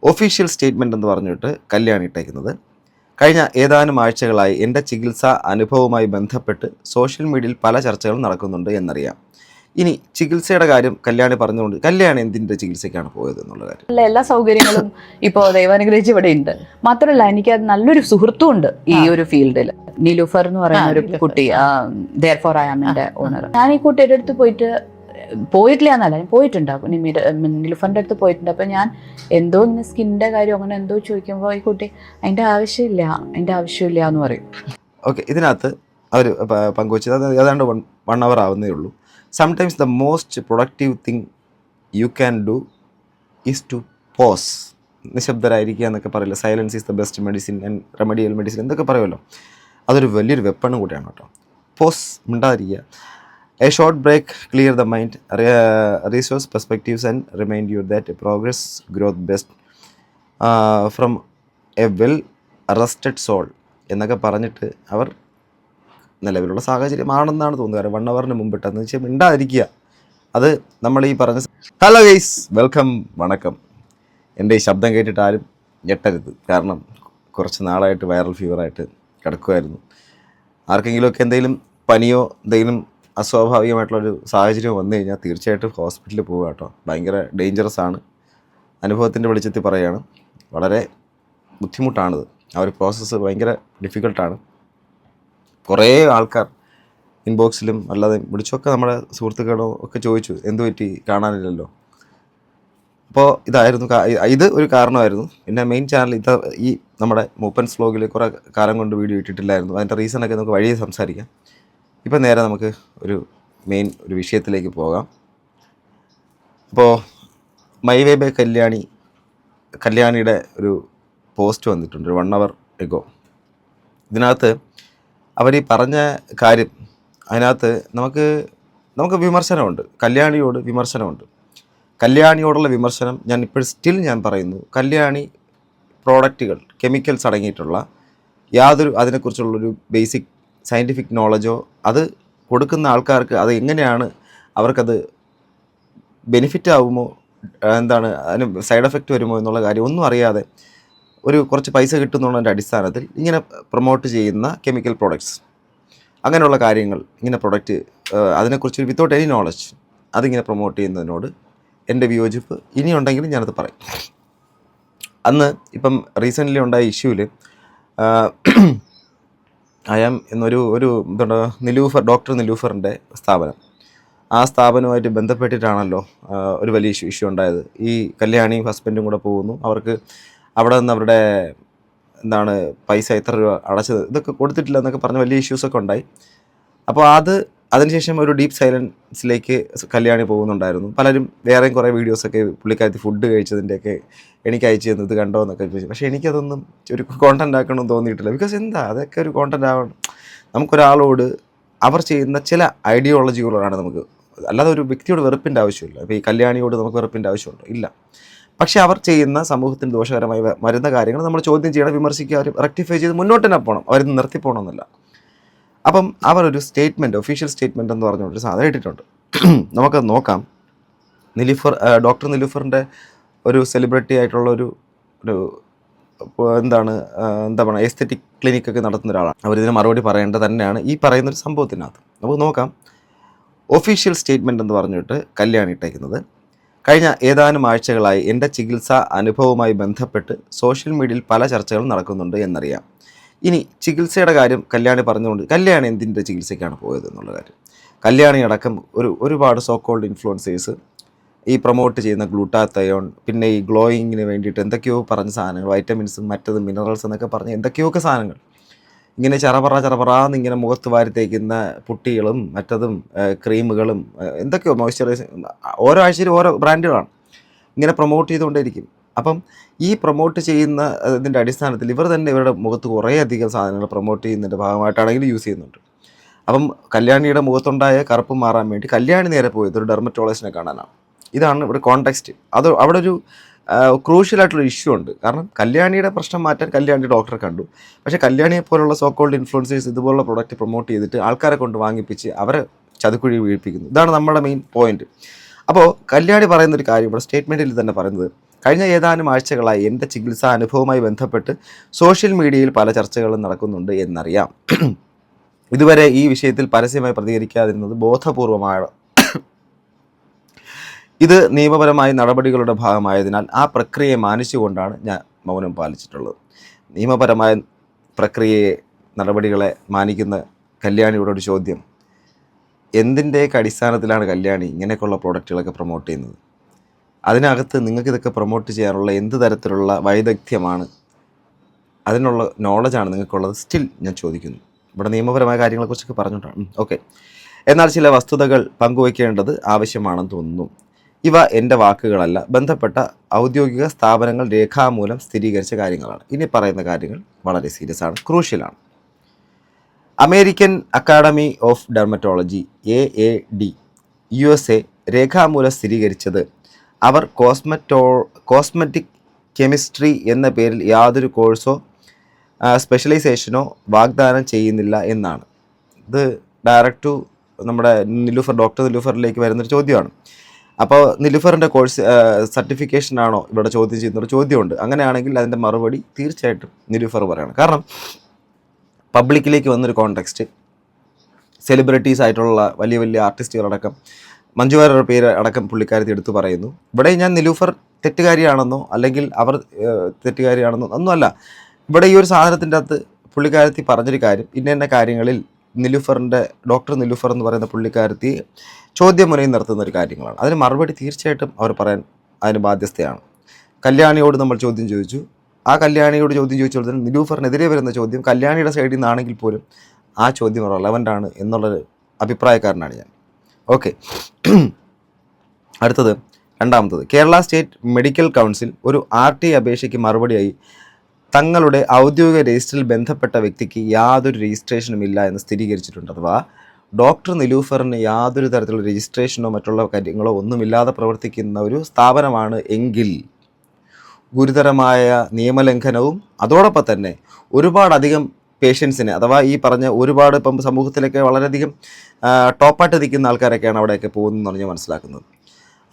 Official statement എന്ന് പറഞ്ഞിട്ട് കല്യാണി ഇട്ടേക്കുന്നത്. കഴിഞ്ഞ ഏതാനും ആഴ്ചകളായി എൻ്റെ ചികിത്സാ അനുഭവവുമായി ബന്ധപ്പെട്ട് സോഷ്യൽ മീഡിയയിൽ പല ചർച്ചകളും നടക്കുന്നുണ്ട് എന്നറിയാം. ഇനി ചികിത്സയുടെ കാര്യം കല്യാണി പറഞ്ഞുകൊണ്ട് കല്യാണി എന്തിൻ്റെ ചികിത്സയ്ക്കാണ് പോയത് എന്നുള്ള കാര്യം എല്ലാ സൗകര്യങ്ങളും ഇപ്പോൾ ദൈവാനുഗ്രഹിച്ച് ഇവിടെ ഉണ്ട്. മാത്രമല്ല എനിക്ക് അത് നല്ലൊരു സുഹൃത്തും ഉണ്ട് ഈ ഒരു ഫീൽഡിൽ. നിലൂഫർ എന്ന് പറയുന്ന ഒരു കുട്ടി, ദെയർഫോർ ഐ ആമിന്റെ ഓണർ. ഞാൻ ഈ കുട്ടിയുടെ അടുത്ത് പോയിട്ടില്ല എന്നല്ല, ഞാൻ പോയിട്ടുണ്ടാകും. നിലൂഫറിന്റെ അടുത്ത് പോയിട്ടുണ്ട്. അപ്പൊ ഞാൻ എന്തോ ഇങ്ങനെ സ്കിന്നിന്റെ കാര്യം അങ്ങനെ എന്തോ ചോദിക്കുമ്പോൾ ഈ കുട്ടി അതിന്റെ ആവശ്യമില്ല എന്ന് പറയും. ഓക്കെ, ഇതിനകത്ത് അവർ പങ്കുവച്ചത് ഏതാണ്ട് 1 hour ആവുന്നേ ഉള്ളൂ. Sometimes the most productive thing you can do is to pause. നിശബ്ദരായിരിക്കുക എന്നൊക്കെ പറയില്ല. Silence is the best medicine and remedial medicine എന്തൊക്കെ പറയുമല്ലോ. അതൊരു വലിയൊരു വെപ്പണും കൂടിയാണ് കേട്ടോ. പോസ്, മിണ്ടാതിരിക്കുക. A short break clear the mind, resource perspectives and remind you that progress growth best from a well rested soul എന്നൊക്കെ പറഞ്ഞിട്ട് അവർ നിലവിലുള്ള സാഹചര്യമാണെന്നാണ് തോന്നുന്നത്. കാരണം 1 hour മുമ്പിട്ടെന്ന് വെച്ചാൽ മിണ്ടാതിരിക്കുക. അത് നമ്മൾ ഈ പറഞ്ഞ ഹലോ ഗൈസ്, വെൽക്കം, വണക്കം. എൻ്റെ ഈ ശബ്ദം കേട്ടിട്ട് ആരും ഞെട്ടരുത്. കാരണം കുറച്ച് നാളായിട്ട് വൈറൽ ഫീവറായിട്ട് കിടക്കുമായിരുന്നു. ആർക്കെങ്കിലുമൊക്കെ എന്തെങ്കിലും പനിയോ എന്തെങ്കിലും അസ്വാഭാവികമായിട്ടുള്ളൊരു സാഹചര്യം വന്നു കഴിഞ്ഞാൽ തീർച്ചയായിട്ടും ഹോസ്പിറ്റലിൽ പോവുക കേട്ടോ. ഭയങ്കര ഡേഞ്ചറസ് ആണ്. അനുഭവത്തിൻ്റെ വെളിച്ചത്തിൽ പറയുകയാണ്. വളരെ ബുദ്ധിമുട്ടാണിത്. ആ ഒരു പ്രോസസ്സ് ഭയങ്കര ഡിഫിക്കൽട്ടാണ്. കുറേ ആൾക്കാർ ഇൻബോക്സിലും അല്ലാതെ വിളിച്ചൊക്കെ നമ്മുടെ സുഹൃത്തുക്കളോ ഒക്കെ ചോദിച്ചു, എന്തു പറ്റി കാണാനില്ലല്ലോ. അപ്പോൾ ഇത് ഒരു കാരണമായിരുന്നു. പിന്നെ മെയിൻ ചാനൽ ഈ നമ്മുടെ മൂപ്പൻസ് വ്ലോഗിൽ കുറേ കാലം കൊണ്ട് വീഡിയോ ഇട്ടിട്ടില്ലായിരുന്നു. അതിൻ്റെ റീസണൊക്കെ നമുക്ക് വഴിയെ സംസാരിക്കാം. ഇപ്പം നേരെ നമുക്ക് ഒരു വിഷയത്തിലേക്ക് പോകാം. അപ്പോൾ മൈ വേ ബൈ കല്യാണിയുടെ ഒരു പോസ്റ്റ് വന്നിട്ടുണ്ട് 1 hour എഗോ. ഇതിനകത്ത് അവർ ഈ പറഞ്ഞ കാര്യം, അതിനകത്ത് നമുക്ക് വിമർശനമുണ്ട്. കല്യാണിയോട് വിമർശനമുണ്ട്. കല്യാണിയോടുള്ള വിമർശനം ഞാൻ പറയുന്നു, കല്യാണി പ്രോഡക്റ്റുകൾ കെമിക്കൽസ് അടങ്ങിയിട്ടുള്ള യാതൊരു അതിനെക്കുറിച്ചുള്ളൊരു ബേസിക് സയൻറ്റിഫിക് നോളജോ അത് കൊടുക്കുന്ന ആൾക്കാർക്ക് അത് എങ്ങനെയാണ് അവർക്കത് ബെനിഫിറ്റ് ആകുമോ, എന്താണ് അതിന് സൈഡ് എഫക്റ്റ് വരുമോ എന്നുള്ള കാര്യം ഒന്നും അറിയാതെ കുറച്ച് പൈസ കിട്ടുന്നുള്ളതിൻ്റെ അടിസ്ഥാനത്തിൽ ഇങ്ങനെ പ്രൊമോട്ട് ചെയ്യുന്ന കെമിക്കൽ പ്രോഡക്ട്സ്, അങ്ങനെയുള്ള കാര്യങ്ങൾ ഇങ്ങനെ അതിനെക്കുറിച്ച് വിത്തൗട്ട് എനി നോളജ് അതിങ്ങനെ പ്രൊമോട്ട് ചെയ്യുന്നതിനോട് എൻ്റെ വിയോജിപ്പ് ഇനിയുണ്ടെങ്കിലും ഞാനത് പറയും. അന്ന് ഇപ്പം റീസെൻ്റ്ലി ഉണ്ടായ ഇഷ്യൂവിൽ എന്നൊരു ഡോക്ടർ നിലൂഫറിൻ്റെ സ്ഥാപനം, ആ സ്ഥാപനവുമായിട്ട് ബന്ധപ്പെട്ടിട്ടാണല്ലോ ഒരു വലിയ ഇഷ്യൂ ഉണ്ടായത്. ഈ കല്യാണിയും ഹസ്ബൻഡും കൂടെ പോകുന്നു. അവർക്ക് അവിടെ നിന്ന് അവരുടെ പൈസ എത്ര രൂപ അടച്ചത് ഇതൊക്കെ കൊടുത്തിട്ടില്ല എന്നൊക്കെ പറഞ്ഞ് വലിയ ഇഷ്യൂസൊക്കെ ഉണ്ടായി. അപ്പോൾ അതിനുശേഷം ഒരു ഡീപ്പ് സൈലൻസിലേക്ക് കല്യാണി പോകുന്നുണ്ടായിരുന്നു. പലരും വേറെയും കുറേ വീഡിയോസൊക്കെ പുള്ളിക്കാരത്തി ഫുഡ് കഴിച്ചതിൻ്റെയൊക്കെ എനിക്ക് അയച്ചു തന്നത് കണ്ടോ എന്നൊക്കെ ചോദിച്ചു. പക്ഷേ എനിക്കതൊന്നും ഒരു കോണ്ടൻറ് ആക്കണമെന്ന് തോന്നിയിട്ടില്ല. ബിക്കോസ് അതൊക്കെ ഒരു കോണ്ടൻറ് ആവണം. നമുക്കൊരാളോട് അവർ ചെയ്യുന്ന ചില ഐഡിയോളജികളോടാണ് നമുക്ക്, അല്ലാതെ ഒരു വ്യക്തിയോട് വെറുപ്പിൻ്റെ ആവശ്യമില്ല. ഇപ്പോൾ ഈ കല്യാണിയോട് നമുക്ക് വെറുപ്പിൻ്റെ ആവശ്യമുണ്ടോ? ഇല്ല. പക്ഷേ അവർ ചെയ്യുന്ന സമൂഹത്തിന് ദോഷകരമായി വരുന്ന കാര്യങ്ങൾ നമ്മൾ ചോദ്യം ചെയ്യണം, വിമർശിക്കുക, അവർ റെക്ടിഫൈ ചെയ്ത് മുന്നോട്ട് തന്നെ പോകണം. അവരിന്ന് നിർത്തിപ്പോകണമെന്നില്ല. അപ്പം അവർ സ്റ്റേറ്റ്മെൻറ്റ്, ഒഫീഷ്യൽ സ്റ്റേറ്റ്മെൻറ്റ് എന്ന് പറഞ്ഞുകൊണ്ട് സാധനം ഇട്ടിട്ടുണ്ട്. നമുക്കത് നോക്കാം. ഡോക്ടർ നിലൂഫറിൻ്റെ ഒരു സെലിബ്രിറ്റി ആയിട്ടുള്ള ഒരു എന്താ പറയുക, എസ്തെറ്റിക് ക്ലിനിക്കൊക്കെ നടത്തുന്ന ഒരാളാണ്. അവരിതിന് മറുപടി പറയേണ്ടത് തന്നെയാണ് ഈ പറയുന്നൊരു സംഭവത്തിനകത്ത്. നമുക്ക് നോക്കാം. ഒഫീഷ്യൽ സ്റ്റേറ്റ്മെൻറ്റ് എന്ന് പറഞ്ഞിട്ട് കല്യാണി ഇട്ടേക്കുന്നത്. കഴിഞ്ഞ ഏതാനും ആഴ്ചകളായി എൻ്റെ ചികിത്സാ അനുഭവവുമായി ബന്ധപ്പെട്ട് സോഷ്യൽ മീഡിയയിൽ പല ചർച്ചകളും നടക്കുന്നുണ്ട് എന്നറിയാം. ഇനി ചികിത്സയുടെ കാര്യം കല്യാണി പറഞ്ഞുകൊണ്ട് കല്യാണി എന്തിൻ്റെ ചികിത്സയ്ക്കാണ് പോയത് എന്നുള്ള കാര്യം. കല്യാണി അടക്കം ഒരുപാട് സോക്കോൾഡ് ഇൻഫ്ലുവൻസേഴ്സ് ഈ പ്രൊമോട്ട് ചെയ്യുന്ന ഗ്ലൂട്ടാത്തയോൺ, പിന്നെ ഈ ഗ്ലോയിങ്ങിന് വേണ്ടിയിട്ട് എന്തൊക്കെയോ പറഞ്ഞ സാധനങ്ങൾ, വൈറ്റമിൻസും മറ്റതും മിനറൽസ് എന്നൊക്കെ പറഞ്ഞ് എന്തൊക്കെയൊക്കെ സാധനങ്ങൾ ഇങ്ങനെ ചെറപറാന്ന് ഇങ്ങനെ മുഖത്ത് വാരി തേക്കുന്ന പുട്ടികളും മറ്റതും ക്രീമുകളും എന്തൊക്കെയോ മോയ്സ്ചറൈസിങ് ഓരോ ആഴ്ചയിലും ഓരോ ബ്രാൻഡുകളാണ് ഇങ്ങനെ പ്രൊമോട്ട് ചെയ്തുകൊണ്ടേയിരിക്കും. അപ്പം ഈ പ്രൊമോട്ട് ചെയ്യുന്ന ഇതിൻ്റെ അടിസ്ഥാനത്തിൽ ഇവർ തന്നെ ഇവരുടെ മുഖത്ത് കുറേയധികം സാധനങ്ങൾ പ്രൊമോട്ട് ചെയ്യുന്നതിൻ്റെ ഭാഗമായിട്ടാണെങ്കിലും യൂസ് ചെയ്യുന്നുണ്ട്. അപ്പം കല്യാണിയുടെ മുഖത്തുണ്ടായ കറുപ്പ് മാറാൻ വേണ്ടി കല്യാണി നേരെ പോയത് ഒരു ഡെർമറ്റോളജിസ്റ്റിനെ കാണാനാണ്. ഇതാണ് ഇവിടെ കോണ്ടെക്സ്റ്റ്. അവിടെ ഒരു ക്രൂഷ്യലായിട്ടുള്ള ഇഷ്യൂ ഉണ്ട്. കാരണം കല്യാണിയുടെ പ്രശ്നം മാറ്റാൻ കല്യാണി ഡോക്ടറെ കണ്ടു. പക്ഷേ കല്യാണിയെ പോലുള്ള സോക്കോൾഡ് ഇൻഫ്ലുവൻസേഴ്സ് ഇതുപോലുള്ള പ്രൊഡക്റ്റ് പ്രൊമോട്ട് ചെയ്തിട്ട് ആൾക്കാരെ കൊണ്ട് വാങ്ങിപ്പിച്ച് അവരെ ചതുക്കുഴി വീഴ്പ്പിക്കുന്നു. ഇതാണ് നമ്മുടെ മെയിൻ പോയിന്റ്. അപ്പോൾ കല്യാണി പറയുന്നൊരു കാര്യം ഇവിടെ സ്റ്റേറ്റ്മെൻറ്റിൽ തന്നെ പറയുന്നത്, കഴിഞ്ഞ ഏതാനും ആഴ്ചകളായി എൻ്റെ ചികിത്സാ അനുഭവവുമായി ബന്ധപ്പെട്ട് സോഷ്യൽ മീഡിയയിൽ പല ചർച്ചകളും നടക്കുന്നുണ്ട് എന്നറിയാം. ഇതുവരെ ഈ വിഷയത്തിൽ പരസ്യമായി പ്രതികരിക്കാതിരുന്നത് ബോധപൂർവമാണ്. ഇത് നിയമപരമായ നടപടികളുടെ ഭാഗമായതിനാൽ ആ പ്രക്രിയയെ മാനിച്ചുകൊണ്ടാണ് ഞാൻ മൗനം പാലിച്ചിട്ടുള്ളത്. നിയമപരമായ പ്രക്രിയയെ, നടപടികളെ മാനിക്കുന്ന കല്യാണിയുടെ ഒരു ചോദ്യം, എന്തിൻ്റെയൊക്കെ അടിസ്ഥാനത്തിലാണ് കല്യാണി ഇങ്ങനെയൊക്കെയുള്ള പ്രോഡക്റ്റുകളൊക്കെ പ്രൊമോട്ട് ചെയ്യുന്നത്? അതിനകത്ത് നിങ്ങൾക്കിതൊക്കെ പ്രൊമോട്ട് ചെയ്യാനുള്ള എന്ത് തരത്തിലുള്ള വൈദഗ്ധ്യമാണ്, അതിനുള്ള നോളജാണ് നിങ്ങൾക്കുള്ളത്? സ്റ്റിൽ ഞാൻ ചോദിക്കുന്നു. ഇവിടെ നിയമപരമായ കാര്യങ്ങളെക്കുറിച്ചൊക്കെ പറഞ്ഞിട്ടാണ്. ഓക്കെ. എന്നാൽ ചില വസ്തുതകൾ പങ്കുവയ്ക്കേണ്ടത് ആവശ്യമാണെന്ന് തോന്നുന്നു. ഇവ എൻ്റെ വാക്കുകളല്ല, ബന്ധപ്പെട്ട ഔദ്യോഗിക സ്ഥാപനങ്ങൾ രേഖാമൂലം സ്ഥിരീകരിച്ച കാര്യങ്ങളാണ്. ഇനി പറയുന്ന കാര്യങ്ങൾ വളരെ സീരിയസ് ആണ്, ക്രൂഷ്യലാണ്. American Academy of Dermatology AAD USA രേഖാമൂലം സ്ഥിരീകരിച്ചത് അവർ കോസ്മെറ്റിക് കെമിസ്ട്രി എന്ന പേരിൽ യാതൊരു കോഴ്സോ സ്പെഷ്യലൈസേഷനോ വാഗ്ദാനം ചെയ്യുന്നില്ല എന്നാണ്. ഇത് ഡയറക്റ്റ് ടു നമ്മുടെ ഡോക്ടർ നിലൂഫറിലേക്ക് വരുന്നൊരു ചോദ്യമാണ്. അപ്പോൾ നിലൂഫറിൻ്റെ കോഴ്സ് സർട്ടിഫിക്കേഷനാണോ ഇവിടെ ചോദ്യം ചെയ്യുന്നൊരു ചോദ്യമുണ്ട്. അങ്ങനെയാണെങ്കിൽ അതിൻ്റെ മറുപടി തീർച്ചയായിട്ടും നിലൂഫർ പറയണം. കാരണം പബ്ലിക്കിലേക്ക് വന്നൊരു കോണ്ടെക്സ്റ്റ്, സെലിബ്രിറ്റീസ് ആയിട്ടുള്ള വലിയ വലിയ ആർട്ടിസ്റ്റുകളടക്കം, മഞ്ജു വാര്യരുടെ പേര് അടക്കം പുള്ളിക്കാരത്തി എടുത്തു പറയുന്നു. ഇവിടെ ഞാൻ നിലൂഫർ തെറ്റുകാരിയാണെന്നോ അല്ലെങ്കിൽ അവർ തെറ്റുകാരിയാണെന്നോ ഒന്നുമല്ല. ഇവിടെ ഈ ഒരു സാധനത്തിൻ്റെ അകത്ത് പുള്ളിക്കാരത്തി പറഞ്ഞൊരു കാര്യം, ഇന്ന കാര്യങ്ങളിൽ ഡോക്ടർ നിലൂഫർ എന്ന് പറയുന്ന പുള്ളിക്കാരത്തി ചോദ്യമുനയിൽ നിർത്തുന്ന ഒരു കാര്യങ്ങളാണ്. അതിന് മറുപടി തീർച്ചയായിട്ടും അവർ പറയാൻ അതിന് ബാധ്യസ്ഥയാണ്. കല്യാണിയോട് നമ്മൾ ചോദ്യം ചോദിച്ചു. ആ കല്യാണിയോട് ചോദ്യം ചോദിച്ചപ്പോൾ തന്നെ നിലൂഫറിനെതിരെ വരുന്ന ചോദ്യം കല്യാണിയുടെ സൈഡിൽ നിന്നാണെങ്കിൽ പോലും ആ ചോദ്യം റെലവൻ്റാണ് എന്നുള്ളൊരു അഭിപ്രായക്കാരനാണ് ഞാൻ. ഓക്കെ. അടുത്തത്, രണ്ടാമത്തത്, കേരള സ്റ്റേറ്റ് മെഡിക്കൽ കൗൺസിൽ ഒരു RT അപേക്ഷയ്ക്ക് മറുപടിയായി തങ്ങളുടെ ഔദ്യോഗിക രജിസ്റ്ററിൽ ബന്ധപ്പെട്ട വ്യക്തിക്ക് യാതൊരു രജിസ്ട്രേഷനും ഇല്ല എന്ന് സ്ഥിരീകരിച്ചിട്ടുണ്ട്. അഥവാ ഡോക്ടർ നിലൂഫറിന് യാതൊരു തരത്തിലുള്ള രജിസ്ട്രേഷനോ മറ്റുള്ള കാര്യങ്ങളോ ഒന്നുമില്ലാതെ പ്രവർത്തിക്കുന്ന ഒരു സ്ഥാപനമാണ് എങ്കിൽ ഗുരുതരമായ നിയമലംഘനവും അതോടൊപ്പം തന്നെ ഒരുപാടധികം പേഷ്യൻസിനെ, അഥവാ ഈ പറഞ്ഞ ഒരുപാട് ഇപ്പം സമൂഹത്തിലൊക്കെ വളരെയധികം ടോപ്പായിട്ട് നിൽക്കുന്ന ആൾക്കാരൊക്കെയാണ് അവിടെയൊക്കെ പോകുന്നതെന്നാണ് ഞാൻ മനസ്സിലാക്കുന്നത്.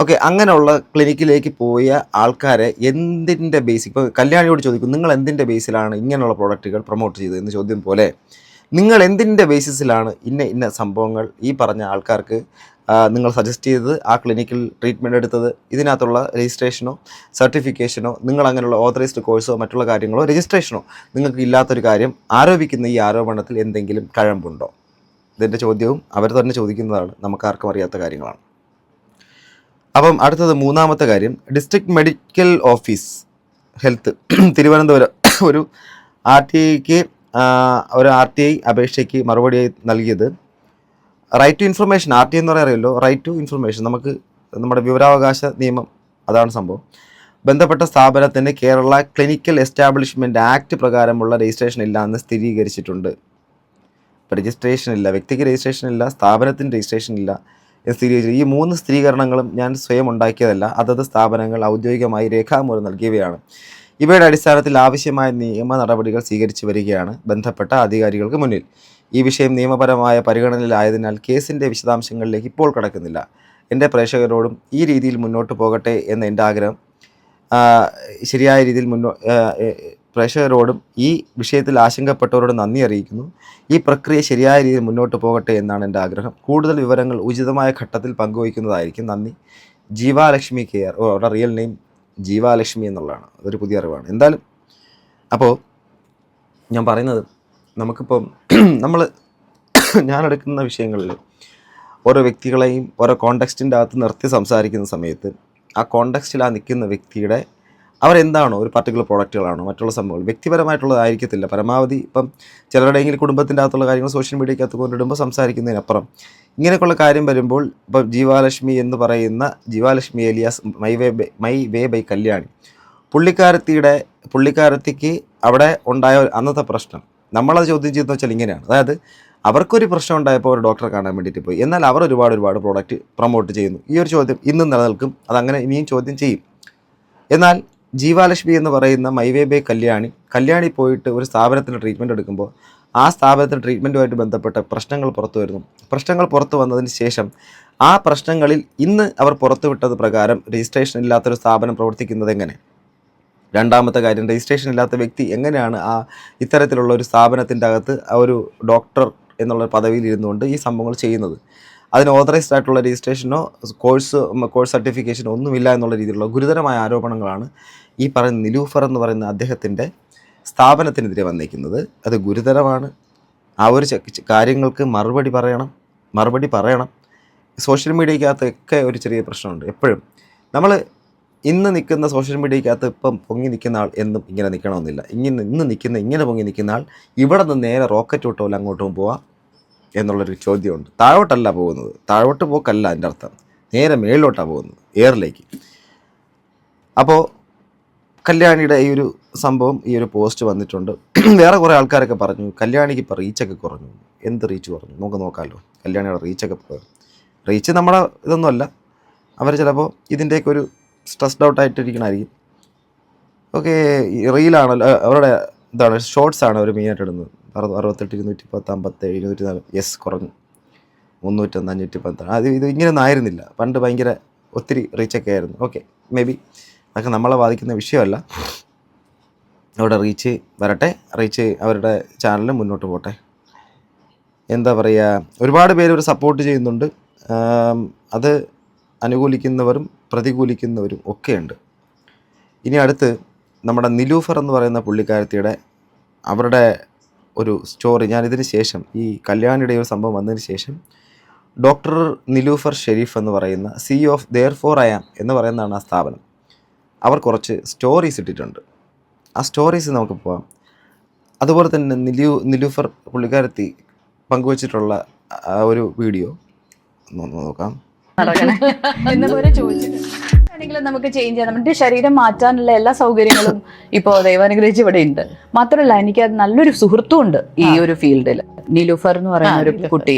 ഓക്കെ. അങ്ങനെയുള്ള ക്ലിനിക്കിലേക്ക് പോയ ആൾക്കാരെ എന്തിൻ്റെ ബേസിക്, ഇപ്പോൾ കല്യാണിയോട് ചോദിക്കും, നിങ്ങൾ എന്തിൻ്റെ ബേസിലാണ് ഇങ്ങനെയുള്ള പ്രോഡക്റ്റുകൾ പ്രൊമോട്ട് ചെയ്തത് എന്ന് ചോദ്യം പോലെ, നിങ്ങൾ എന്തിൻ്റെ ബേസിസിലാണ് ഇന്ന സംഭവങ്ങൾ ഈ പറഞ്ഞ ആൾക്കാർക്ക് നിങ്ങൾ സജസ്റ്റ് ചെയ്തത്, ആ ക്ലിനിക്കിൽ ട്രീറ്റ്മെൻറ്റ് എടുത്തത്, ഇതിനകത്തുള്ള രജിസ്ട്രേഷനോ സർട്ടിഫിക്കേഷനോ നിങ്ങൾ അങ്ങനെയുള്ള ഓതറൈസ്ഡ് കോഴ്സോ മറ്റുള്ള കാര്യങ്ങളോ രജിസ്ട്രേഷനോ നിങ്ങൾക്ക് ഇല്ലാത്തൊരു കാര്യം ആരോപിക്കുന്ന ഈ ആരോപണത്തിൽ എന്തെങ്കിലും കഴമ്പുണ്ടോ? ഇതിൻ്റെ ചോദ്യവും അവർ തന്നെ ചോദിക്കുന്നതാണ്, നമുക്കാർക്കും അറിയാത്ത കാര്യങ്ങളാണ്. അപ്പം അടുത്തത്, മൂന്നാമത്തെ കാര്യം, district medical office health Thiruvananthapuram ഒരു RTI അപേക്ഷയ്ക്ക് മറുപടിയായി നൽകിയത് റൈറ്റ് ടു ഇൻഫർമേഷൻ. RT എന്ന് പറയാറിയല്ലോ, റൈറ്റ് ടു ഇൻഫർമേഷൻ. നമുക്ക് നമ്മുടെ വിവരാവകാശ നിയമം, അതാണ് സംഭവം. ബന്ധപ്പെട്ട സ്ഥാപനത്തിന് കേരള ക്ലിനിക്കൽ എസ്റ്റാബ്ലിഷ്മെൻറ്റ് ആക്ട് പ്രകാരമുള്ള രജിസ്ട്രേഷൻ ഇല്ല എന്ന് സ്ഥിരീകരിച്ചിട്ടുണ്ട്. ഇപ്പോൾ രജിസ്ട്രേഷൻ ഇല്ല, വ്യക്തിക്ക് രജിസ്ട്രേഷൻ ഇല്ല, സ്ഥാപനത്തിന് രജിസ്ട്രേഷൻ ഇല്ല എന്ന് സ്ഥിരീകരിച്ചു. ഈ 3 സ്ഥിരീകരണങ്ങളും ഞാൻ സ്വയം ഉണ്ടാക്കിയതല്ല, അതത് സ്ഥാപനങ്ങൾ ഔദ്യോഗികമായി രേഖാമൂലം നൽകിയവയാണ്. ഇവയുടെ അടിസ്ഥാനത്തിൽ ആവശ്യമായ നിയമ നടപടികൾ സ്വീകരിച്ചു വരികയാണ് ബന്ധപ്പെട്ട അധികാരികൾക്ക് മുന്നിൽ. ഈ വിഷയം നിയമപരമായ പരിഗണനയിലായതിനാൽ കേസിൻ്റെ വിശദാംശങ്ങളിലേക്ക് ഇപ്പോൾ കടക്കുന്നില്ല. എൻ്റെ പ്രേക്ഷകരോടും ഈ രീതിയിൽ മുന്നോട്ട് പോകട്ടെ എന്ന എൻ്റെ ആഗ്രഹം, ശരിയായ രീതിയിൽ പ്രേക്ഷകരോടും ഈ വിഷയത്തിൽ ആശങ്കപ്പെട്ടവരോട് നന്ദി അറിയിക്കുന്നു. ഈ പ്രക്രിയ ശരിയായ രീതിയിൽ മുന്നോട്ട് പോകട്ടെ എന്നാണ് എൻ്റെ ആഗ്രഹം. കൂടുതൽ വിവരങ്ങൾ ഉചിതമായ ഘട്ടത്തിൽ പങ്കുവയ്ക്കുന്നതായിരിക്കും. നന്ദി. ജീവാലക്ഷ്മി കെയർ. അവരുടെ റിയൽ നെയിം ജീവാലക്ഷ്മി എന്നുള്ളതാണ്. അതൊരു പുതിയ അറിവാണ്. എന്തായാലും അപ്പോൾ ഞാൻ പറയുന്നത്, നമുക്കിപ്പം ഞാനെടുക്കുന്ന വിഷയങ്ങളിൽ ഓരോ വ്യക്തികളെയും ഓരോ കോണ്ടെക്സ്റ്റിൻ്റെ അകത്ത് നിർത്തി സംസാരിക്കുന്ന സമയത്ത് ആ കോണ്ടെക്സ്റ്റിൽ ആ നിൽക്കുന്ന വ്യക്തിയുടെ അവരെന്താണോ, ഒരു പർട്ടിക്കുലർ പ്രോഡക്റ്റുകളാണോ മറ്റുള്ള സംഭവങ്ങൾ വ്യക്തിപരമായിട്ടുള്ളതായിരിക്കത്തില്ല. പരമാവധി ഇപ്പം ചിലരുടെയെങ്കിലും കുടുംബത്തിൻ്റെ അകത്തുള്ള കാര്യങ്ങൾ സോഷ്യൽ മീഡിയക്കകത്ത് കൊണ്ടിടുമ്പോൾ സംസാരിക്കുന്നതിനപ്പുറം ഇങ്ങനെയൊക്കെയുള്ള കാര്യം വരുമ്പോൾ, ഇപ്പം ജീവാലക്ഷ്മി എന്ന് പറയുന്ന ജീവാലക്ഷ്മി ഏലിയാസ് മൈ വേ ബൈ കല്യാണി, പുള്ളിക്കാരത്തിക്ക് അവിടെ ഉണ്ടായ അന്നത്തെ പ്രശ്നം നമ്മളത് ചോദ്യം ചെയ്തെന്ന് വെച്ചാൽ ഇങ്ങനെയാണ്. അതായത് അവർക്കൊരു പ്രശ്നം ഉണ്ടായപ്പോൾ ഒരു ഡോക്ടറെ കാണാൻ വേണ്ടിയിട്ട് പോയി, എന്നാൽ അവർ ഒരുപാട് പ്രോഡക്റ്റ് പ്രൊമോട്ട് ചെയ്യുന്നു. ഈ ഒരു ചോദ്യം ഇന്നും നിലനിൽക്കും, അതങ്ങനെ ഇനിയും ചോദ്യം ചെയ്യും. എന്നാൽ ജീവാലക്ഷ്മി എന്ന് പറയുന്ന മൈ വേ ബൈ കല്യാണി പോയിട്ട് ഒരു സ്ഥാപനത്തിന് ട്രീറ്റ്മെൻറ്റ് എടുക്കുമ്പോൾ ആ സ്ഥാപനത്തിന് ട്രീറ്റ്മെൻറ്റുമായിട്ട് ബന്ധപ്പെട്ട പ്രശ്നങ്ങൾ പുറത്തു വരുന്നു. പ്രശ്നങ്ങൾ പുറത്തു വന്നതിന് ശേഷം ആ പ്രശ്നങ്ങളിൽ ഇന്ന് അവർ പുറത്തുവിട്ടത് പ്രകാരം രജിസ്ട്രേഷൻ ഇല്ലാത്തൊരു സ്ഥാപനം പ്രവർത്തിക്കുന്നത് എങ്ങനെ? രണ്ടാമത്തെ കാര്യം, രജിസ്ട്രേഷൻ ഇല്ലാത്ത വ്യക്തി എങ്ങനെയാണ് ഇത്തരത്തിലുള്ള ഒരു സ്ഥാപനത്തിൻ്റെ അകത്ത് ആ ഒരു ഡോക്ടർ എന്നുള്ള പദവിയിൽ ഇരുന്നുകൊണ്ട് ഈ സംഭവങ്ങൾ ചെയ്യുന്നത്? അതിന് ഓതറൈസ്ഡ് ആയിട്ടുള്ള രജിസ്ട്രേഷനോ കോഴ്സ് സർട്ടിഫിക്കേഷനോ ഒന്നുമില്ല എന്നുള്ള രീതിയിലുള്ള ഗുരുതരമായ ആരോപണങ്ങളാണ് ഈ പറയുന്ന നിലൂഫർ എന്ന് പറയുന്ന അദ്ദേഹത്തിൻ്റെ സ്ഥാപനത്തിനെതിരെ വന്നിരിക്കുന്നത്. അത് ഗുരുതരമാണ്. ആ ഒരു കാര്യങ്ങൾക്ക് മറുപടി പറയണം. സോഷ്യൽ മീഡിയക്കകത്തൊക്കെ ഒരു ചെറിയ പ്രശ്നമുണ്ട്. എപ്പോഴും നമ്മൾ ഇന്ന് നിൽക്കുന്ന സോഷ്യൽ മീഡിയക്കകത്ത് ഇപ്പം പൊങ്ങി നിൽക്കുന്ന ആൾ എന്നും ഇങ്ങനെ നിൽക്കണമെന്നില്ല. ഇങ്ങനെ പൊങ്ങി നിൽക്കുന്ന ആൾ ഇവിടെ നിന്ന് നേരെ റോക്കറ്റ് വിട്ടോ അല്ല അങ്ങോട്ടും പോവാം എന്നുള്ളൊരു ചോദ്യമുണ്ട്. താഴോട്ടല്ല പോകുന്നത്, താഴോട്ട് പോക്കല്ല അതിൻ്റെ അർത്ഥം, നേരെ മേളിലോട്ടാണ് പോകുന്നത്, എയറിലേക്ക്. അപ്പോൾ കല്യാണിയുടെ ഈ ഒരു സംഭവം, ഈ ഒരു പോസ്റ്റ് വന്നിട്ടുണ്ട്. വേറെ കുറേ ആൾക്കാരൊക്കെ പറഞ്ഞു കല്യാണിക്ക് ഇപ്പോൾ റീച്ചൊക്കെ കുറഞ്ഞു. എന്ത് റീച്ച് കുറഞ്ഞു? നോക്കാമല്ലോ കല്യാണിയുടെ റീച്ചൊക്കെ. റീച്ച് നമ്മുടെ ഇതൊന്നുമല്ല, അവർ ചിലപ്പോൾ ഇതിൻ്റെയൊക്കെ ഒരു സ്ട്രെസ്ഡ് ഔട്ട് ആയിട്ടിരിക്കണമായിരിക്കും. ഓക്കെ, റീലാണല്ലോ അവരുടെ എന്താണ്, ഷോർട്സാണ് അവർ മെയിനായിട്ട് ഇടുന്നത്. 68, 210, 57, 204, യെസ് കുറഞ്ഞു. 301, 510. ഇത് ഇങ്ങനെയൊന്നും ആയിരുന്നില്ല പണ്ട്. ഭയങ്കര ഒത്തിരി റീച്ചൊക്കെ ആയിരുന്നു. ഓക്കെ, മേ ബി അതൊക്കെ നമ്മളെ ബാധിക്കുന്ന വിഷയമല്ല. അവിടെ റീച്ച് വരട്ടെ, റീച്ച് അവരുടെ ചാനൽ മുന്നോട്ട് പോട്ടെ. എന്താ പറയുക, ഒരുപാട് പേര് ഒരു സപ്പോർട്ട് ചെയ്യുന്നുണ്ട്. അത് അനുകൂലിക്കുന്നവരും പ്രതികൂലിക്കുന്നവരും ഒക്കെയുണ്ട്. ഇനി അടുത്ത് നമ്മുടെ നിലൂഫർ എന്ന് പറയുന്ന പുള്ളിക്കാരത്തിയുടെ അവരുടെ ഒരു സ്റ്റോറി, ഞാനിതിന് ശേഷം ഈ കല്യാണിയുടെ ഒരു സംഭവം വന്നതിന് ശേഷം ഡോക്ടർ നിലൂഫർ ഷെരീഫ് എന്ന് പറയുന്ന CEO of Therefore I Am എന്ന് പറയുന്നതാണ് ആ സ്ഥാപനം. അവർ കുറച്ച് സ്റ്റോറീസ് ഇട്ടിട്ടുണ്ട്. ആ സ്റ്റോറീസ് നമുക്ക് പോകാം. അതുപോലെ തന്നെ നിലൂഫർ പുള്ളിക്കാരത്തി പങ്കുവച്ചിട്ടുള്ള ആ ഒരു വീഡിയോ നോക്കാം. ആണെങ്കിലും നമുക്ക് ചേഞ്ച് ചെയ്യാം. നമ്മുടെ ശരീരം മാറ്റാനുള്ള എല്ലാ സൗകര്യങ്ങളും ഇപ്പോ ദൈവാനുഗ്രഹിച്ച് ഇവിടെ ഉണ്ട്. മാത്രമല്ല എനിക്ക് അത് നല്ലൊരു സുഹൃത്തും ഉണ്ട് ഈ ഒരു ഫീൽഡിൽ. നിലൂഫർ എന്ന് പറയുന്ന ഒരു കുട്ടി,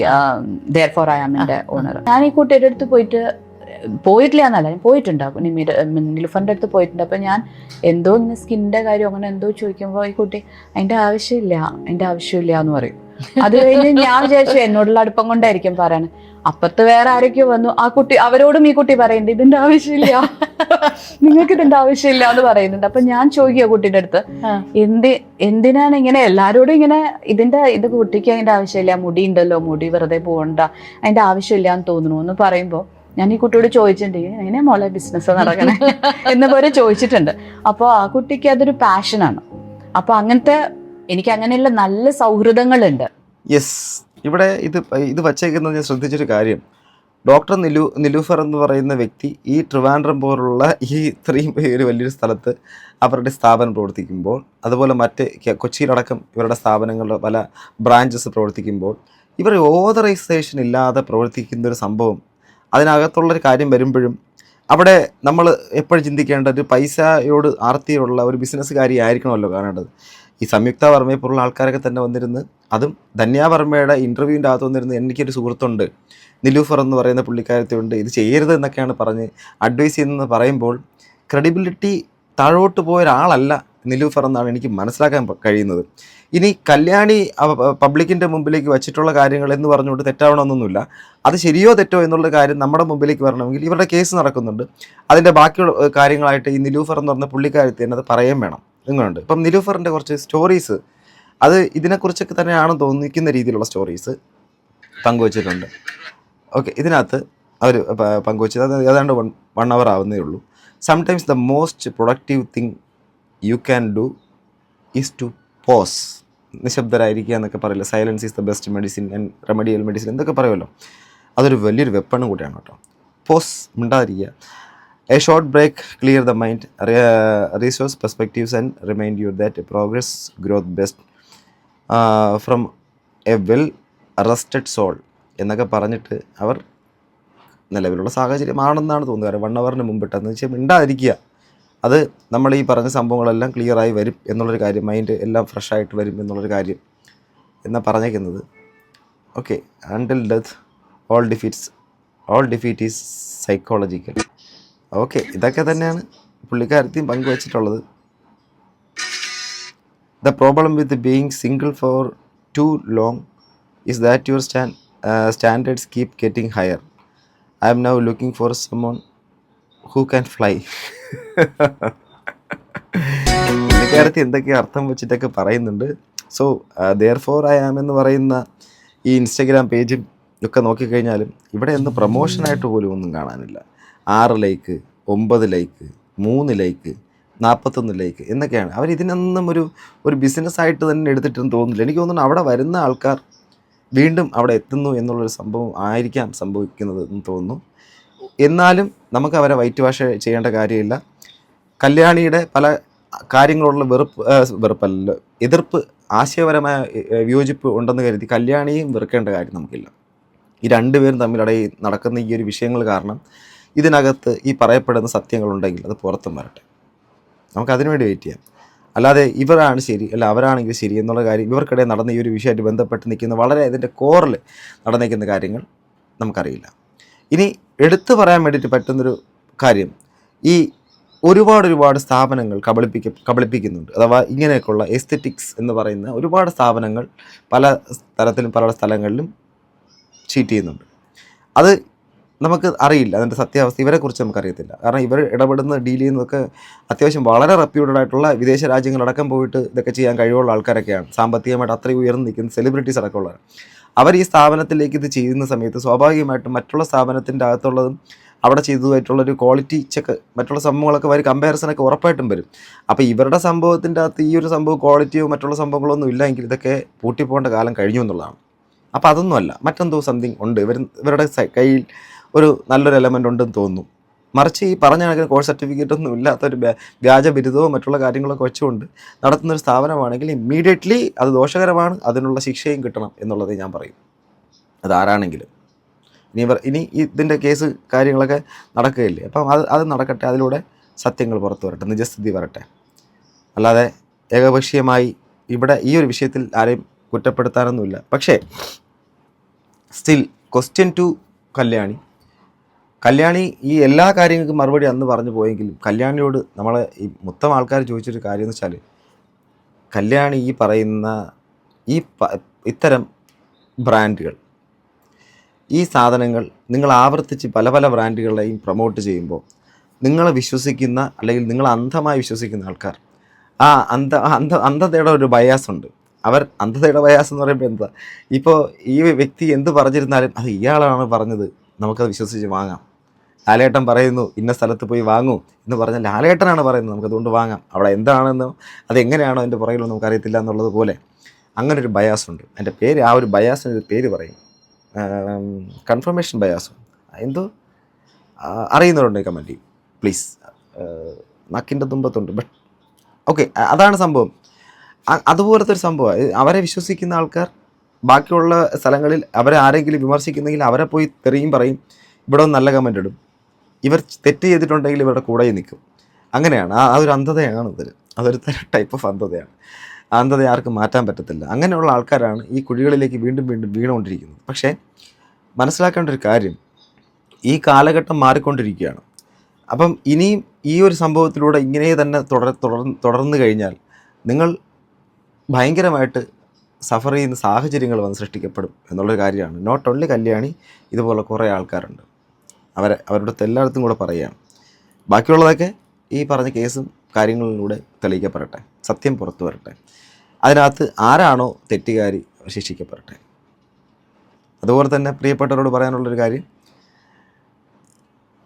Therefore I Am ന്റെ ഓണർ. ഞാൻ ഈ കുട്ടിയുടെ അടുത്ത് പോയിട്ടില്ല എന്നല്ല, ഞാൻ പോയിട്ടുണ്ടാകും. നിലൂഫറിന്റെ അടുത്ത് പോയിട്ടുണ്ട്. അപ്പൊ ഞാൻ എന്തോ ഇങ്ങനെ സ്കിന്നിന്റെ കാര്യം അങ്ങനെ എന്തോ ചോദിക്കുമ്പോൾ ഈ കുട്ടി അതിന്റെ ആവശ്യമില്ല എന്ന് പറയും. അത് കഴിഞ്ഞ് ഞാൻ വിചാരിച്ചു എന്നോടുള്ള അടുപ്പം കൊണ്ടായിരിക്കും പറയണത്. അപ്പുറത്ത് വേറെ ആരൊക്കെയോ വന്നു, ആ കുട്ടി അവരോടും ഈ കുട്ടി പറയുന്നുണ്ട് ഇതിന്റെ ആവശ്യമില്ല, നിങ്ങൾക്ക് ഇതിന്റെ ആവശ്യമില്ല എന്ന് പറയുന്നുണ്ട്. അപ്പൊ ഞാൻ ചോദിക്കുക കുട്ടിയുടെ അടുത്ത്, എന്തിനാണ് ഇങ്ങനെ എല്ലാരോടും ഇങ്ങനെ ഇത് കുട്ടിക്ക് അതിന്റെ ആവശ്യമില്ല, മുടി ഉണ്ടല്ലോ, മുടി വെറുതെ പോകണ്ട, അതിന്റെ ആവശ്യമില്ല എന്ന് തോന്നുന്നു എന്ന് പറയുമ്പോൾ ഞാൻ ഈ കുട്ടിയോട് ചോദിച്ചിട്ടുണ്ട് എങ്ങനെ മോളെ ബിസിനസ് നടക്കണേ എന്ന് പോലെ ചോദിച്ചിട്ടുണ്ട്. അപ്പോൾ ആ കുട്ടിക്ക് അതൊരു പാഷനാണ്. അപ്പൊ എനിക്ക് അങ്ങനെയുള്ള നല്ല സൗഹൃദങ്ങളുണ്ട്. യെസ്, ഇവിടെ ഇത് വച്ചേക്കുന്നത് ഞാൻ ശ്രദ്ധിച്ചൊരു കാര്യം, ഡോക്ടർ നിലൂഫർ എന്ന് പറയുന്ന വ്യക്തി ഈ ട്രിവാൻഡ്രം പോലുള്ള ഈ ഇത്രയും ഒരു വലിയൊരു സ്ഥലത്ത് അവരുടെ സ്ഥാപനം പ്രവർത്തിക്കുമ്പോൾ, അതുപോലെ മറ്റ് കൊച്ചിയിലടക്കം ഇവരുടെ സ്ഥാപനങ്ങളുടെ പല ബ്രാഞ്ചസ് പ്രവർത്തിക്കുമ്പോൾ, ഇവർ ഓതറൈസേഷൻ ഇല്ലാതെ പ്രവർത്തിക്കുന്നൊരു സംഭവം, അതിനകത്തുള്ളൊരു കാര്യം വരുമ്പോഴും അവിടെ നമ്മൾ എപ്പോഴും ചിന്തിക്കേണ്ട ഒരു പൈസയോട് ആർത്തിയുള്ള ഒരു ബിസിനസ്സുകാരി ആയിരിക്കണമല്ലോ കാണേണ്ടത്. ഈ സംയുക്ത വർമ്മയെ പോലുള്ള ആൾക്കാരൊക്കെ തന്നെ വന്നിരുന്ന്, അതും ധന്യ വർമ്മയുടെ ഇൻ്റർവ്യൂവിൻ്റെ അകത്ത് വന്നിരുന്ന് എനിക്കൊരു സുഹൃത്തുണ്ട് നിലൂഫർ എന്ന് പറയുന്ന പുള്ളിക്കാരത്തിയുണ്ട്, ഇത് ചെയ്യരുത് എന്നൊക്കെയാണ് പറഞ്ഞ് അഡ്വൈസ് ചെയ്യുന്നതെന്ന് പറയുമ്പോൾ ക്രെഡിബിലിറ്റി താഴോട്ട് പോയ ഒരാളല്ല നിലൂഫർ എന്നാണ് എനിക്ക് മനസ്സിലാക്കാൻ കഴിയുന്നത്. ഇനി കല്യാണി പബ്ലിക്കിൻ്റെ മുമ്പിലേക്ക് വച്ചിട്ടുള്ള കാര്യങ്ങൾ എന്ന് പറഞ്ഞുകൊണ്ട് തെറ്റാവണമെന്നൊന്നുമില്ല. അത് ശരിയോ തെറ്റോ എന്നുള്ള കാര്യം നമ്മുടെ മുമ്പിലേക്ക് വരണമെങ്കിൽ ഇവരുടെ കേസ് നടക്കുന്നുണ്ട്. അതിൻ്റെ ബാക്കിയുള്ള കാര്യങ്ങളായിട്ട് ഈ നിലൂഫർ എന്ന് പറഞ്ഞ പുള്ളിക്കാരത്തി തന്നെ അത് പറയുകയും വേണം. നിങ്ങളുണ്ട് ഇപ്പം നിലൂഫറിൻ്റെ കുറച്ച് സ്റ്റോറീസ്, അത് ഇതിനെക്കുറിച്ചൊക്കെ തന്നെയാണെന്ന് തോന്നിക്കുന്ന രീതിയിലുള്ള സ്റ്റോറീസ് പങ്കുവച്ചിട്ടുണ്ട്. ഓക്കെ, ഇതിനകത്ത് അവർ പങ്കുവച്ചത് അത് ഏതാണ്ട് 1 hour ആവുന്നേ ഉള്ളൂ. Sometimes the most productive thing you can do is to pause. നിശബ്ദരായിരിക്കുക എന്നൊക്കെ പറയില്ല, silence is the best medicine and remedial medicine എന്തൊക്കെ പറയുമല്ലോ, അതൊരു വലിയൊരു വെപ്പണും കൂടിയാണ് കേട്ടോ. പോസ്, മിണ്ടാതിരിക്കുക. A short break, clear the mind, resource perspectives and remind you that progress growth best from a well rested soul എന്നൊക്കെ പറഞ്ഞിട്ട് അവർ നിലവിലുള്ള സാഹചര്യമാണെന്നാണ് തോന്നുന്നത്. 1 hour മുമ്പിട്ടെന്ന് വെച്ചാൽ മിണ്ടാതിരിക്കുക. അത് നമ്മൾ ഈ പറഞ്ഞ സംഭവങ്ങളെല്ലാം ക്ലിയറായി വരും എന്നുള്ളൊരു കാര്യം, മൈൻഡ് എല്ലാം ഫ്രഷായിട്ട് വരും എന്നുള്ളൊരു കാര്യം എന്നാണ് പറഞ്ഞേക്കുന്നത്. Okay, until death all defeat is psychological. Okay, ഇതൊക്കെ തന്നെയാണ് പുള്ളിക്കാരത്തെയും പങ്കുവച്ചിട്ടുള്ളത്. The problem with being single for too long is that your standards keep getting higher. I am now looking for someone who can fly. പുള്ളിക്കാരത്തി എന്തൊക്കെയോ അർത്ഥം വെച്ചിട്ടൊക്കെ പറയുന്നുണ്ട്. So therefore I am എന്ന് പറയുന്ന ഈ ഇൻസ്റ്റഗ്രാം പേജും ഒക്കെ നോക്കിക്കഴിഞ്ഞാലും ഇവിടെ ഒന്ന് പ്രൊമോഷനായിട്ട് പോലും ഒന്നും കാണാനില്ല. 6 ലൈക്ക്, 9 ലൈക്ക്, 3 ലൈക്ക്, 41 ലൈക്ക് എന്നൊക്കെയാണ്. അവർ ഇതിനൊന്നും ഒരു ബിസിനസ്സായിട്ട് തന്നെ എടുത്തിട്ടെന്ന് തോന്നുന്നില്ല. എനിക്ക് തോന്നുന്നു അവിടെ വരുന്ന ആൾക്കാർ വീണ്ടും അവിടെ എത്തുന്നു എന്നുള്ളൊരു സംഭവം ആയിരിക്കാം സംഭവിക്കുന്നത് എന്ന് തോന്നുന്നു. എന്നാലും നമുക്ക് അവരെ വൈറ്റ് വാഷ് ചെയ്യേണ്ട കാര്യമില്ല. കല്യാണിയുടെ പല കാര്യങ്ങളുള്ള വെറുപ്പല്ല, എതിർപ്പ്, ആശയപരമായ വിയോജിപ്പ് ഉണ്ടെന്ന് കരുതി കല്യാണിയും വെറുക്കേണ്ട കാര്യം നമുക്കില്ല. ഈ രണ്ടുപേരും തമ്മിലിടയിൽ നടക്കുന്ന ഈ ഒരു വിഷയങ്ങൾ കാരണം ഇതിനകത്ത് ഈ പറയപ്പെടുന്ന സത്യങ്ങളുണ്ടെങ്കിൽ അത് പുറത്തും വരട്ടെ. നമുക്കതിനു വേണ്ടി വെയിറ്റ് ചെയ്യാം. അല്ലാതെ ഇവരാണ് ശരി അല്ല അവരാണെങ്കിൽ ശരി എന്നുള്ള കാര്യം ഇവർക്കിടയിൽ നടന്ന ഈ ഒരു വിഷയമായിട്ട് ബന്ധപ്പെട്ട് നിൽക്കുന്ന വളരെ ഇതിൻ്റെ കോറിൽ നടന്നിരിക്കുന്ന കാര്യങ്ങൾ നമുക്കറിയില്ല. ഇനി എടുത്തു പറയാൻ വേണ്ടിയിട്ട് പറ്റുന്നൊരു കാര്യം, ഈ ഒരുപാട് സ്ഥാപനങ്ങൾ കബളിപ്പിക്കുന്നുണ്ട്. അഥവാ ഇങ്ങനെയൊക്കെയുള്ള എസ്തെറ്റിക്സ് എന്ന് പറയുന്ന ഒരുപാട് സ്ഥാപനങ്ങൾ പല തരത്തിലും പല സ്ഥലങ്ങളിലും ചീറ്റ് ചെയ്യുന്നുണ്ട്. അത് നമുക്ക് അറിയില്ല, അതിൻ്റെ സത്യാവസ്ഥ ഇവരെക്കുറിച്ച് നമുക്കറിയത്തില്ല. കാരണം ഇവർ ഇടപെടുന്ന ഡീൽ ചെയ്യുന്നതൊക്കെ അത്യാവശ്യം വളരെ റെപ്യൂട്ടഡ് ആയിട്ടുള്ള വിദേശ രാജ്യങ്ങളടക്കം പോയിട്ട് ഇതൊക്കെ ചെയ്യാൻ കഴിവുള്ള ആൾക്കാരൊക്കെയാണ്. സാമ്പത്തികമായിട്ട് അത്രയും ഉയർന്നു നിൽക്കുന്ന സെലിബ്രിറ്റീസ് അടക്കമുള്ളവർ. അവർ ഈ സ്ഥാപനത്തിലേക്ക് ഇത് ചെയ്യുന്ന സമയത്ത് സ്വാഭാവികമായിട്ടും മറ്റുള്ള സ്ഥാപനത്തിൻ്റെ അകത്തുള്ളതും അവിടെ ചെയ്തതുമായിട്ടുള്ളൊരു ക്വാളിറ്റി ചെക്ക് മറ്റുള്ള സംഭവങ്ങളൊക്കെ വരും, കമ്പാരിസണൊക്കെ ഉറപ്പായിട്ടും വരും. അപ്പോൾ ഇവരുടെ സംഭവത്തിൻ്റെ അകത്ത് ഈ ഒരു സംഭവം ക്വാളിറ്റിയോ മറ്റുള്ള സംഭവങ്ങളൊന്നും ഇല്ലെങ്കിൽ ഇതൊക്കെ പൂട്ടിപ്പോകേണ്ട കാലം കഴിഞ്ഞു എന്നുള്ളതാണ്. അപ്പോൾ അതൊന്നുമല്ല, മറ്റെന്തോ സംതിങ് ഉണ്ട്. ഇവരുടെ കയ്യിൽ ഒരു നല്ലൊരു എലമെൻ്റ് ഉണ്ടെന്ന് തോന്നുന്നു. മറിച്ച് ഈ പറഞ്ഞ കണക്കിന് കോഴ്സ് സർട്ടിഫിക്കറ്റൊന്നും ഇല്ലാത്തൊരു വ്യാജ ബിരുദവും മറ്റുള്ള കാര്യങ്ങളൊക്കെ വെച്ചുകൊണ്ട് നടത്തുന്നൊരു സ്ഥാപനമാണെങ്കിൽ ഇമ്മീഡിയറ്റ്ലി അത് ദോഷകരമാണ്, അതിനുള്ള ശിക്ഷയും കിട്ടണം എന്നുള്ളത് ഞാൻ പറയും. അതാരാണെങ്കിലും ഇനി ഇതിൻ്റെ കേസ് കാര്യങ്ങളൊക്കെ നടക്കുകയില്ലേ, അപ്പം അത് നടക്കട്ടെ, അതിലൂടെ സത്യങ്ങൾ പുറത്തു വരട്ടെ, നിജസ്ഥിതി വരട്ടെ. അല്ലാതെ ഏകപക്ഷീയമായി ഇവിടെ ഈ ഒരു വിഷയത്തിൽ ആരെയും കുറ്റപ്പെടുത്താനൊന്നുമില്ല. പക്ഷേ സ്റ്റിൽ ക്വസ്റ്റ്യൻ ടു കല്യാണി ഈ എല്ലാ കാര്യങ്ങൾക്കും മറുപടി അന്ന് പറഞ്ഞു പോയെങ്കിലും കല്യാണിയോട് നമ്മളെ ഈ മൊത്തം ആൾക്കാർ ചോദിച്ചൊരു കാര്യം എന്ന് വെച്ചാൽ, കല്യാണി ഈ പറയുന്ന ഇത്തരം ബ്രാൻഡുകൾ, ഈ സാധനങ്ങൾ നിങ്ങൾ ആവർത്തിച്ച് പല പല ബ്രാൻഡുകളെയും പ്രൊമോട്ട് ചെയ്യുമ്പോൾ നിങ്ങളെ വിശ്വസിക്കുന്ന അല്ലെങ്കിൽ നിങ്ങൾ അന്ധമായി വിശ്വസിക്കുന്ന ആൾക്കാർ ആ അന്ധതയുടെ ഒരു ബയാസ് ഉണ്ട്. അന്ധതയുടെ ബയാസ് എന്ന് പറയുമ്പോൾ എന്താ, ഇപ്പോൾ ഈ വ്യക്തി എന്ത് പറഞ്ഞിരുന്നാലും അത് ഇയാളാണ് പറഞ്ഞത്, നമുക്കത് വിശ്വസിച്ച് വാങ്ങാം. ലാലേട്ടൻ പറയുന്നു ഇന്ന സ്ഥലത്ത് പോയി വാങ്ങൂ എന്ന് പറഞ്ഞാൽ ലാലേട്ടനാണ് പറയുന്നത്, നമുക്കതുകൊണ്ട് വാങ്ങാം. അവിടെ എന്താണെന്നോ അതെങ്ങനെയാണോ അതിൻ്റെ പുറകിലോ നമുക്കറിയത്തില്ല എന്നുള്ളത് പോലെ അങ്ങനെ ഒരു ബയാസ് ഉണ്ട്. എൻ്റെ പേര് ആ ഒരു ബയാസിനൊരു പേര് പറയും, കൺഫർമേഷൻ ബയാസ് എന്തോ അറിയുന്നവരുണ്ട് കമൻറ്റ് പ്ലീസ്. നക്കിൻ്റെ തുമ്പത്തുണ്ട്, ബട്ട് ഓക്കെ, അതാണ് സംഭവം. അതുപോലത്തെ ഒരു സംഭവമാണ്. അവരെ വിശ്വസിക്കുന്ന ആൾക്കാർ ബാക്കിയുള്ള സ്ഥലങ്ങളിൽ അവരെ ആരെങ്കിലും വിമർശിക്കുന്നെങ്കിൽ അവരെ പോയി തെറിയും പറയും, ഇവിടെ ഒന്ന് നല്ല കമൻ്റ് ഇടും. ഇവർ തെറ്റ് ചെയ്തിട്ടുണ്ടെങ്കിൽ ഇവരുടെ കൂടെ നിൽക്കും. അങ്ങനെയാണ്. അതൊരു അന്ധതയാണ് ഇതിൽ. അതൊരു ടൈപ്പ് ഓഫ് അന്ധതയാണ്. ആ അന്ധത ആർക്കും മാറ്റാൻ പറ്റത്തില്ല. അങ്ങനെയുള്ള ആൾക്കാരാണ് ഈ കുഴികളിലേക്ക് വീണ്ടും വീണുകൊണ്ടിരിക്കുന്നത്. പക്ഷേ മനസ്സിലാക്കേണ്ട ഒരു കാര്യം, ഈ കാലഘട്ടം മാറിക്കൊണ്ടിരിക്കുകയാണ്. അപ്പം ഇനിയും ഈ ഒരു സംഭവത്തിലൂടെ ഇങ്ങനെ തന്നെ തുടർന്നു കഴിഞ്ഞാൽ നിങ്ങൾ ഭയങ്കരമായിട്ട് സഫർ ചെയ്യുന്ന സാഹചര്യങ്ങൾ വന്ന് സൃഷ്ടിക്കപ്പെടും എന്നുള്ളൊരു കാര്യമാണ്. നോട്ട് ഓൺലി കല്യാണി, ഇതുപോലെ കുറേ ആൾക്കാരുണ്ട്. അവരുടെ എല്ലായിടത്തും കൂടെ പറയുകയാണ്. ബാക്കിയുള്ളതൊക്കെ ഈ പറഞ്ഞ കേസും കാര്യങ്ങളിലൂടെ തെളിയിക്കപ്പെടട്ടെ, സത്യം പുറത്തു വരട്ടെ. അതിനകത്ത് ആരാണോ തെറ്റുകാരി ശിക്ഷിക്കപ്പെടട്ടെ. അതുപോലെ തന്നെ പ്രിയപ്പെട്ടവരോട് പറയാനുള്ളൊരു കാര്യം,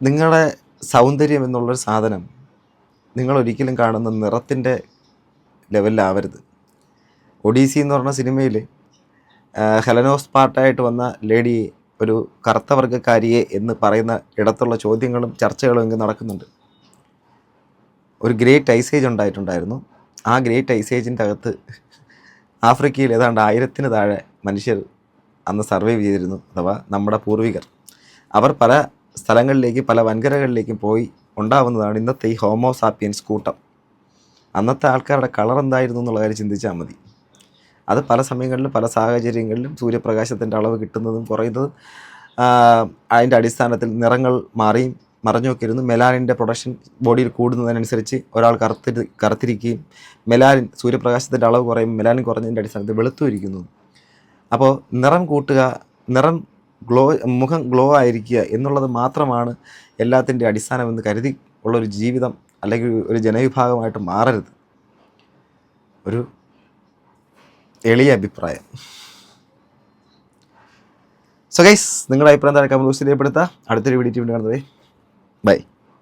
നിങ്ങളുടെ സൗന്ദര്യം എന്നുള്ളൊരു സാധനം നിങ്ങളൊരിക്കലും കാണുന്ന നിറത്തിൻ്റെ ലെവലിലാവരുത്. ഒഡീസി എന്ന് പറഞ്ഞ സിനിമയിൽ ഹെലനോസ് പാർട്ടായിട്ട് വന്ന ലേഡി ഒരു കറുത്ത വർഗ്ഗക്കാരിയെ എന്ന് പറയുന്ന ഇടത്തുള്ള ചോദ്യങ്ങളും ചർച്ചകളും ഇങ്ങനെ നടക്കുന്നുണ്ട്. ഒരു ഗ്രേറ്റ് ഐസേജ് ഉണ്ടായിട്ടുണ്ടായിരുന്നു. ആ ഗ്രേറ്റ് ഐസേജിൻ്റെ അകത്ത് ആഫ്രിക്കയിൽ ഏതാണ്ട് 1000-ന് താഴെ മനുഷ്യർ അന്ന് സർവൈവ് ചെയ്തിരുന്നു. അഥവാ നമ്മുടെ പൂർവികർ. അവർ പല സ്ഥലങ്ങളിലേക്കും പല വൻകരകളിലേക്കും പോയി ഉണ്ടാവുന്നതാണ് ഇന്നത്തെ ഈ ഹോമോസാപ്പിയൻസ് കൂട്ടം. അന്നത്തെ ആൾക്കാരുടെ കളർ എന്തായിരുന്നു എന്നുള്ള കാര്യം ചിന്തിച്ചാൽ മതി. അത് പല സമയങ്ങളിലും പല സാഹചര്യങ്ങളിലും സൂര്യപ്രകാശത്തിൻ്റെ അളവ് കിട്ടുന്നതും കുറയുന്നതും അതിൻ്റെ അടിസ്ഥാനത്തിൽ നിറങ്ങൾ മാറിയും മറഞ്ഞൊക്കെ ഇരുന്നു. മെലാനിൻ്റെ പ്രൊഡക്ഷൻ ബോഡിയിൽ കൂടുന്നതിനനുസരിച്ച് ഒരാൾ കറുത്തിരിക്കുകയും മെലാനിൻ സൂര്യപ്രകാശത്തിൻ്റെ അളവ് കുറയും, മെലാനിൻ കുറഞ്ഞതിൻ്റെ അടിസ്ഥാനത്തിൽ വെളുത്തും ഇരിക്കുന്നു. അപ്പോൾ നിറം കൂട്ടുക, നിറം മുഖം ഗ്ലോ ആയിരിക്കുക എന്നുള്ളത് മാത്രമാണ് എല്ലാത്തിൻ്റെ അടിസ്ഥാനമെന്ന് കരുതി ഉള്ളൊരു ജീവിതം അല്ലെങ്കിൽ ഒരു ജനവിഭാഗമായിട്ട് മാറരുത്. ഒരു എളിയ അഭിപ്രായം. സോ ഗൈസ്, നിങ്ങളുടെ അഭിപ്രായം താഴെ കമന്റ് ബോക്സിൽ രേഖപ്പെടുത്തുക. അടുത്തൊരു വീഡിയോ കാണുന്നത്. ബൈ.